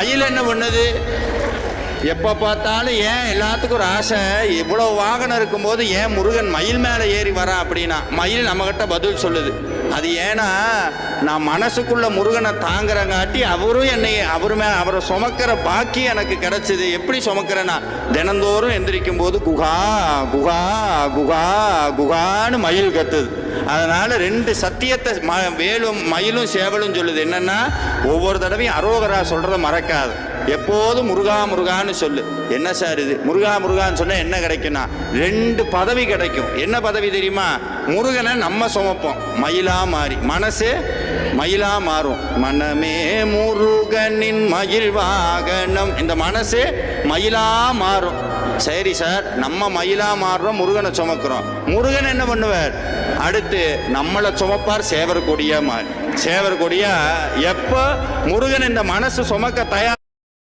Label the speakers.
Speaker 1: மயில் என்ன பண்ணுது? எப்போ பார்த்தாலும் ஏன் எல்லாத்துக்கும் ஒரு ஆசை, இவ்வளோ வாகனம் இருக்கும்போது ஏன் முருகன் மயில் மேலே ஏறி வரான் அப்படின்னா, மயில் நம்மகிட்ட பதில் சொல்லுது. அது ஏன்னா நான் மனசுக்குள்ள முருகனை தாங்குறங்காட்டி அவரும் என்னை அவரை சுமக்கிற பாக்கி எனக்கு கிடைச்சிது. எப்படி சுமக்கிறேன்னா, தினந்தோறும் எந்திரிக்கும் போது குகா குகா குகா குகான்னு மயில் கத்துது. அதனால ரெண்டு சத்தியத்தை வேலும் மயிலும் சேவலும் சொல்லுது. என்னன்னா, ஒவ்வொரு தடவையும் அரோகரா சொல்றத மறக்காது, எப்போதும் முருகா முருகான்னு சொல்லு. என்ன சார் இது முருகா முருகான்னு சொன்னா என்ன கிடைக்கும்னா, ரெண்டு பதவி கிடைக்கும். என்ன பதவி தெரியுமா? முருகனை நம்ம சுமப்போம், மயிலா மாறி மனசு மயிலா மாறும். மனமே முருகனின் மயில் வாகனம், இந்த மனசு மயிலா மாறும். சரி சார், நம்ம மயிலா மாறுறோம், முருகனை சுமக்கிறோம். முருகன் என்ன பண்ணுவார்? அடுத்து நம்மளை சுமப்பார் சேவர் கொடியா மாறி. சேவர் கொடியா எப்போ முருகன் இந்த மனசு சுமக்க தயார்